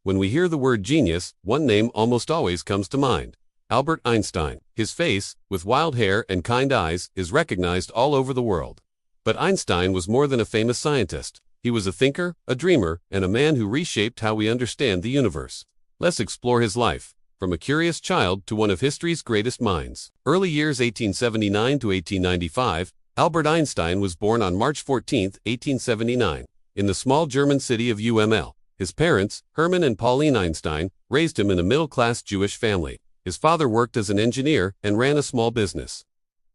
When we hear the word genius, one name almost always comes to mind: Albert Einstein. His face, with wild hair and kind eyes, is recognized all over the world. But Einstein was more than a famous scientist. He was a thinker, a dreamer, and a man who reshaped how we understand the universe. Let's explore his life, from a curious child to one of history's greatest minds. Early years 1879 to 1895, Albert Einstein was born on March 14, 1879, in the small German city of UML. His parents, Hermann and Pauline Einstein, raised him in a middle-class Jewish family. His father worked as an engineer and ran a small business,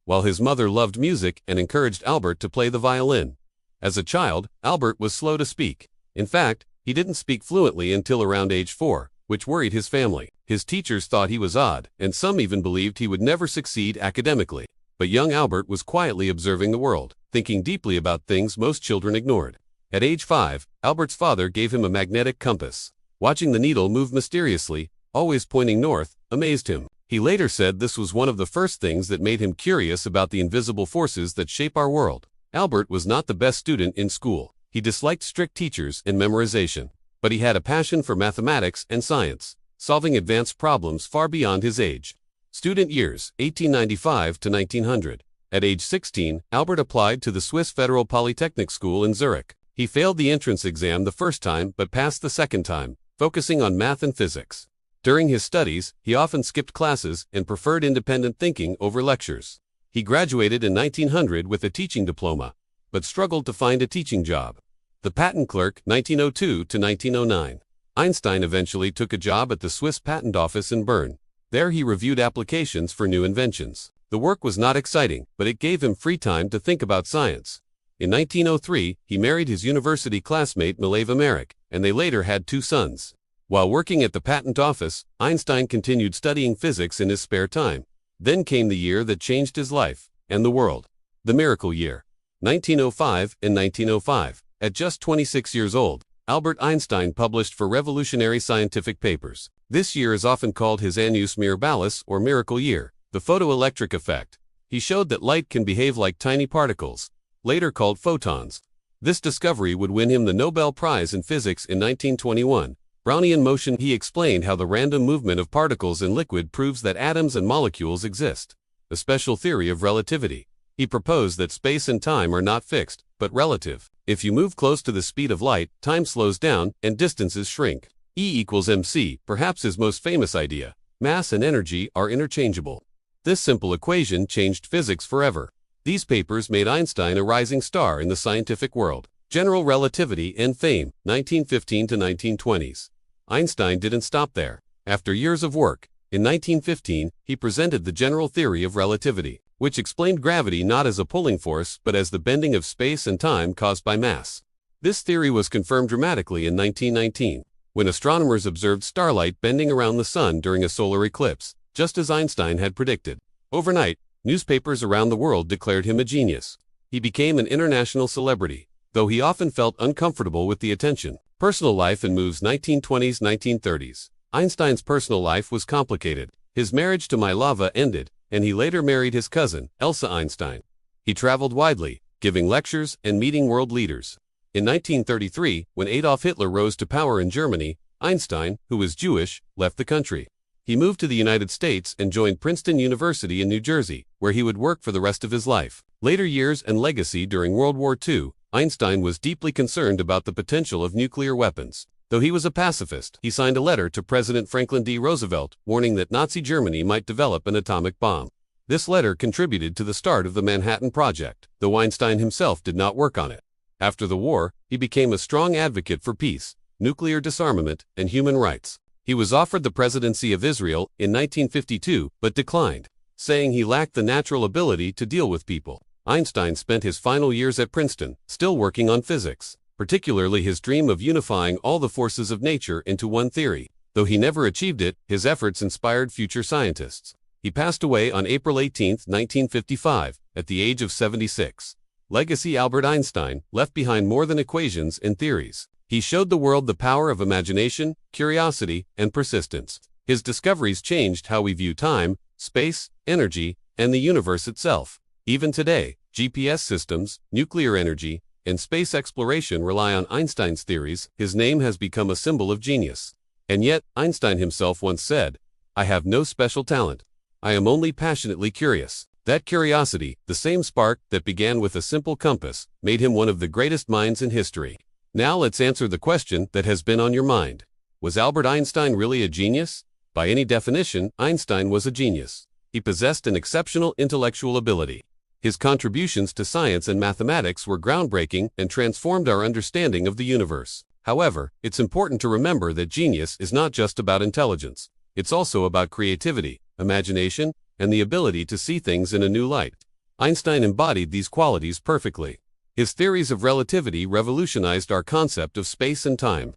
while his mother loved music and encouraged Albert to play the violin. As a child, Albert was slow to speak. In fact, he didn't speak fluently until around age 4, which worried his family. His teachers thought he was odd, and some even believed he would never succeed academically. But young Albert was quietly observing the world, thinking deeply about things most children ignored. At age 5, Albert's father gave him a magnetic compass. Watching the needle move mysteriously, always pointing north, amazed him. He later said this was one of the first things that made him curious about the invisible forces that shape our world. Albert was not the best student in school. He disliked strict teachers and memorization. But he had a passion for mathematics and science, solving advanced problems far beyond his age. Student years, 1895 to 1900. At age 16, Albert applied to the Swiss Federal Polytechnic School in Zurich. He failed the entrance exam the first time but passed the second time, focusing on math and physics. During his studies, he often skipped classes and preferred independent thinking over lectures. He graduated in 1900 with a teaching diploma, but struggled to find a teaching job. The patent clerk, 1902 to 1909. Einstein eventually took a job at the Swiss Patent Office in Bern. There he reviewed applications for new inventions. The work was not exciting, but it gave him free time to think about science. In 1903, he married his university classmate Mileva Merrick, and they later had 2 sons. While working at the patent office, Einstein continued studying physics in his spare time. Then came the year that changed his life and the world. The miracle year, 1905 and 1905. At just 26 years old, Albert Einstein published 4 revolutionary scientific papers. This year is often called his annus mirabilis, or miracle year. The photoelectric effect. He showed that light can behave like tiny particles, later called photons. This discovery would win him the Nobel Prize in Physics in 1921. Brownian motion. He explained how the random movement of particles in liquid proves that atoms and molecules exist. The special theory of relativity. He proposed that space and time are not fixed, but relative. If you move close to the speed of light, time slows down and distances shrink. E equals mc, perhaps his most famous idea. Mass and energy are interchangeable. This simple equation changed physics forever. These papers made Einstein a rising star in the scientific world. General relativity and fame, 1915 to 1920s. Einstein didn't stop there. After years of work, in 1915, he presented the general theory of relativity, which explained gravity not as a pulling force but as the bending of space and time caused by mass. This theory was confirmed dramatically in 1919, when astronomers observed starlight bending around the sun during a solar eclipse, just as Einstein had predicted. Overnight, newspapers around the world declared him a genius. He became an international celebrity, though he often felt uncomfortable with the attention. Personal life and moves. 1920s-1930s. Einstein's personal life was complicated. His marriage to Mileva ended, and he later married his cousin, Elsa Einstein. He traveled widely, giving lectures and meeting world leaders. In 1933, when Adolf Hitler rose to power in Germany, Einstein, who was Jewish, left the country. He moved to the United States and joined Princeton University in New Jersey, where he would work for the rest of his life. Later years and legacy. During World War II, Einstein was deeply concerned about the potential of nuclear weapons. Though he was a pacifist, he signed a letter to President Franklin D. Roosevelt, warning that Nazi Germany might develop an atomic bomb. This letter contributed to the start of the Manhattan Project, though Einstein himself did not work on it. After the war, he became a strong advocate for peace, nuclear disarmament, and human rights. He was offered the presidency of Israel in 1952, but declined, saying he lacked the natural ability to deal with people. Einstein spent his final years at Princeton, still working on physics, particularly his dream of unifying all the forces of nature into one theory. Though he never achieved it, his efforts inspired future scientists. He passed away on April 18, 1955, at the age of 76. Legacy. Albert Einstein left behind more than equations and theories. He showed the world the power of imagination, curiosity, and persistence. His discoveries changed how we view time, space, energy, and the universe itself. Even today, GPS systems, nuclear energy, and space exploration rely on Einstein's theories. His name has become a symbol of genius. And yet, Einstein himself once said, "I have no special talent. I am only passionately curious." That curiosity, the same spark that began with a simple compass, made him one of the greatest minds in history. Now let's answer the question that has been on your mind. Was Albert Einstein really a genius? By any definition, Einstein was a genius. He possessed an exceptional intellectual ability. His contributions to science and mathematics were groundbreaking and transformed our understanding of the universe. However, it's important to remember that genius is not just about intelligence. It's also about creativity, imagination, and the ability to see things in a new light. Einstein embodied these qualities perfectly. His theories of relativity revolutionized our concept of space and time.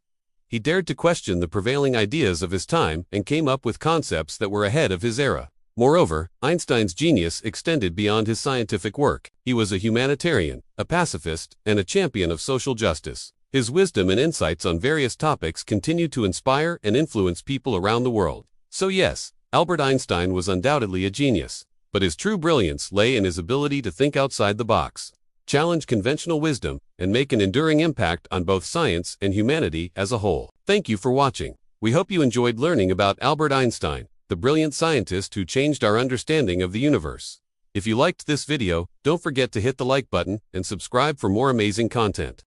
He dared to question the prevailing ideas of his time and came up with concepts that were ahead of his era. Moreover, Einstein's genius extended beyond his scientific work. He was a humanitarian, a pacifist, and a champion of social justice. His wisdom and insights on various topics continue to inspire and influence people around the world. So yes, Albert Einstein was undoubtedly a genius, but his true brilliance lay in his ability to think outside the box, challenge conventional wisdom, and make an enduring impact on both science and humanity as a whole. Thank you for watching. We hope you enjoyed learning about Albert Einstein, the brilliant scientist who changed our understanding of the universe. If you liked this video, don't forget to hit the like button and subscribe for more amazing content.